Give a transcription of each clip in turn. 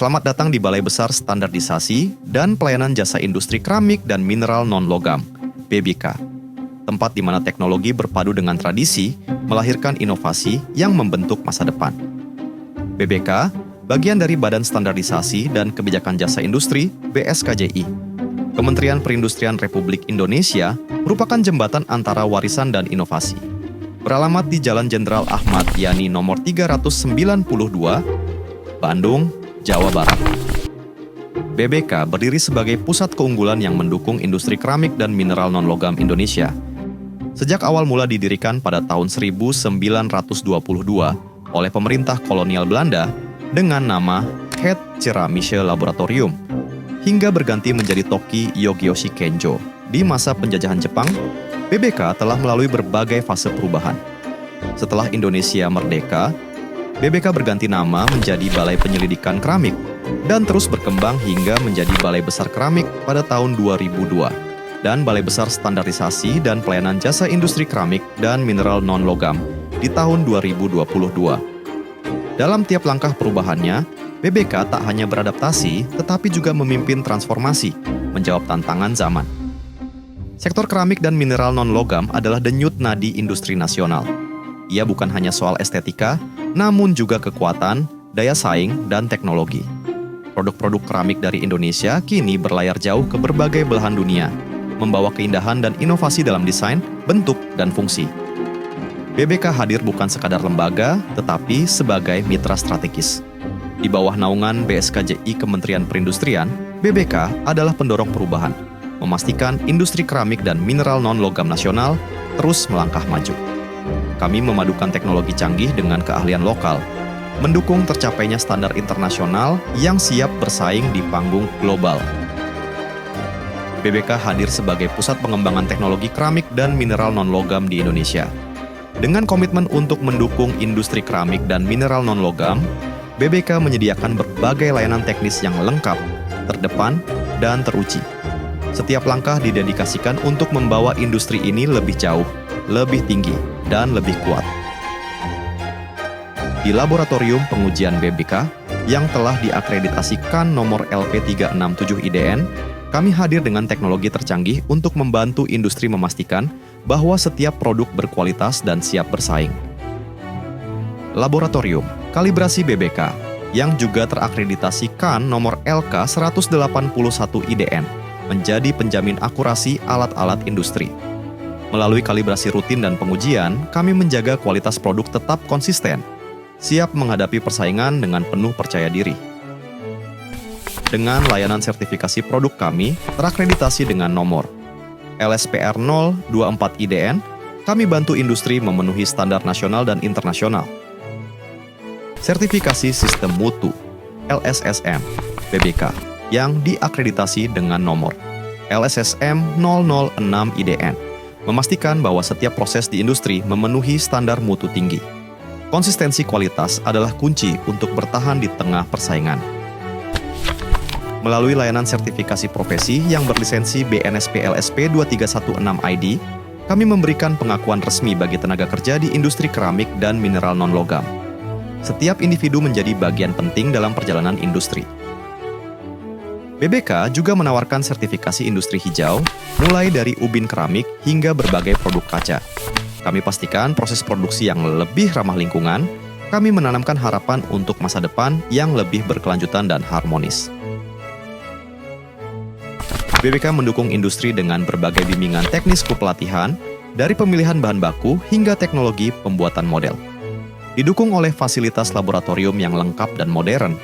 Selamat datang di Balai Besar Standarisasi dan Pelayanan Jasa Industri Keramik dan Mineral Non-Logam, BBK. Tempat di mana teknologi berpadu dengan tradisi, melahirkan inovasi yang membentuk masa depan. BBK, bagian dari Badan Standarisasi dan Kebijakan Jasa Industri, BSKJI. Kementerian Perindustrian Republik Indonesia merupakan jembatan antara warisan dan inovasi. Beralamat di Jalan Jenderal Ahmad Yani nomor 392, Bandung, Jawa Barat. BBK berdiri sebagai pusat keunggulan yang mendukung industri keramik dan mineral non-logam Indonesia. Sejak awal mula didirikan pada tahun 1922 oleh pemerintah kolonial Belanda dengan nama Het Ceramische Laboratorium, hingga berganti menjadi Toki Yogyoshi Kenjo. Di masa penjajahan Jepang, BBK telah melalui berbagai fase perubahan. Setelah Indonesia merdeka, BBK berganti nama menjadi Balai Penyelidikan Keramik dan terus berkembang hingga menjadi Balai Besar Keramik pada tahun 2002 dan Balai Besar Standarisasi dan Pelayanan Jasa Industri Keramik dan Mineral Non-Logam di tahun 2022. Dalam tiap langkah perubahannya, BBK tak hanya beradaptasi tetapi juga memimpin transformasi, menjawab tantangan zaman. Sektor keramik dan mineral non-logam adalah denyut nadi industri nasional. Ia bukan hanya soal estetika, namun juga kekuatan, daya saing, dan teknologi. Produk-produk keramik dari Indonesia kini berlayar jauh ke berbagai belahan dunia, membawa keindahan dan inovasi dalam desain, bentuk, dan fungsi. BBK hadir bukan sekadar lembaga, tetapi sebagai mitra strategis. Di bawah naungan BSKJI Kementerian Perindustrian, BBK adalah pendorong perubahan, memastikan industri keramik dan mineral non-logam nasional terus melangkah maju. Kami memadukan teknologi canggih dengan keahlian lokal, mendukung tercapainya standar internasional yang siap bersaing di panggung global. BBK hadir sebagai pusat pengembangan teknologi keramik dan mineral non-logam di Indonesia. Dengan komitmen untuk mendukung industri keramik dan mineral non-logam, BBK menyediakan berbagai layanan teknis yang lengkap, terdepan, dan teruji. Setiap langkah didedikasikan untuk membawa industri ini lebih jauh, lebih tinggi, dan lebih kuat. Di Laboratorium Pengujian BBK yang telah diakreditasikan nomor LP367 IDN, kami hadir dengan teknologi tercanggih untuk membantu industri memastikan bahwa setiap produk berkualitas dan siap bersaing. Laboratorium Kalibrasi BBK yang juga terakreditasi KAN nomor LK181 IDN menjadi penjamin akurasi alat-alat industri. Melalui kalibrasi rutin dan pengujian, kami menjaga kualitas produk tetap konsisten, siap menghadapi persaingan dengan penuh percaya diri. Dengan layanan sertifikasi produk kami terakreditasi dengan nomor LSPR 024 IDN, kami bantu industri memenuhi standar nasional dan internasional. Sertifikasi Sistem Mutu LSSM BBK yang diakreditasi dengan nomor LSSM 006 IDN memastikan bahwa setiap proses di industri memenuhi standar mutu tinggi. Konsistensi kualitas adalah kunci untuk bertahan di tengah persaingan. Melalui layanan sertifikasi profesi yang berlisensi BNSP LSP 2316 ID, kami memberikan pengakuan resmi bagi tenaga kerja di industri keramik dan mineral non-logam. Setiap individu menjadi bagian penting dalam perjalanan industri. BBK juga menawarkan sertifikasi industri hijau, mulai dari ubin keramik hingga berbagai produk kaca. Kami pastikan proses produksi yang lebih ramah lingkungan, kami menanamkan harapan untuk masa depan yang lebih berkelanjutan dan harmonis. BBK mendukung industri dengan berbagai bimbingan teknis kepelatihan, dari pemilihan bahan baku hingga teknologi pembuatan model. Didukung oleh fasilitas laboratorium yang lengkap dan modern,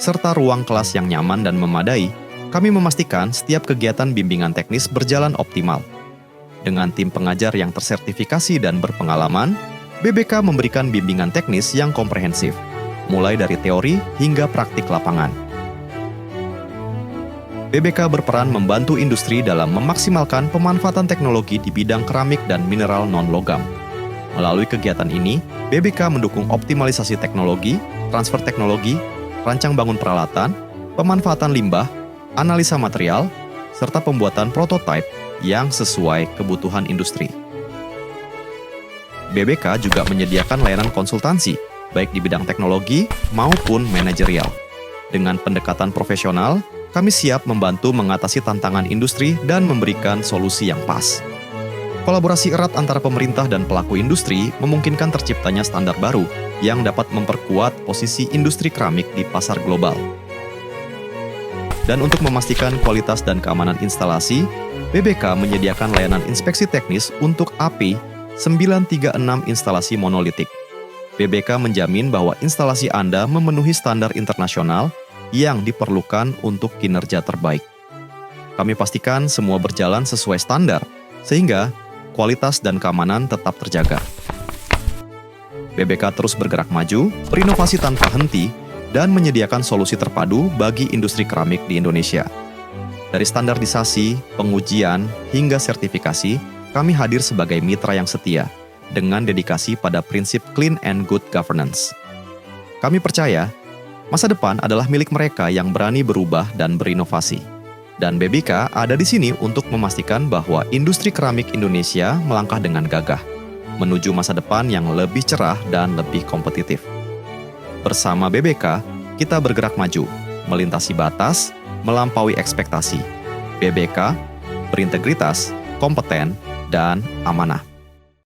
serta ruang kelas yang nyaman dan memadai, kami memastikan setiap kegiatan bimbingan teknis berjalan optimal. Dengan tim pengajar yang tersertifikasi dan berpengalaman, BBK memberikan bimbingan teknis yang komprehensif, mulai dari teori hingga praktik lapangan. BBK berperan membantu industri dalam memaksimalkan pemanfaatan teknologi di bidang keramik dan mineral non-logam. Melalui kegiatan ini, BBK mendukung optimalisasi teknologi, transfer teknologi, rancang bangun peralatan, pemanfaatan limbah, analisa material, serta pembuatan prototipe yang sesuai kebutuhan industri. BBK juga menyediakan layanan konsultansi, baik di bidang teknologi maupun manajerial. Dengan pendekatan profesional, kami siap membantu mengatasi tantangan industri dan memberikan solusi yang pas. Kolaborasi erat antara pemerintah dan pelaku industri memungkinkan terciptanya standar baru yang dapat memperkuat posisi industri keramik di pasar global. Dan untuk memastikan kualitas dan keamanan instalasi, BBK menyediakan layanan inspeksi teknis untuk AP 936 instalasi monolitik. BBK menjamin bahwa instalasi Anda memenuhi standar internasional yang diperlukan untuk kinerja terbaik. Kami pastikan semua berjalan sesuai standar, sehingga kualitas dan keamanan tetap terjaga. BBK terus bergerak maju, berinovasi tanpa henti, dan menyediakan solusi terpadu bagi industri keramik di Indonesia. Dari standarisasi, pengujian, hingga sertifikasi, kami hadir sebagai mitra yang setia, dengan dedikasi pada prinsip clean and good governance. Kami percaya, masa depan adalah milik mereka yang berani berubah dan berinovasi. Dan BBK ada di sini untuk memastikan bahwa industri keramik Indonesia melangkah dengan gagah, menuju masa depan yang lebih cerah dan lebih kompetitif. Bersama BBK, kita bergerak maju, melintasi batas, melampaui ekspektasi. BBK berintegritas, kompeten, dan amanah.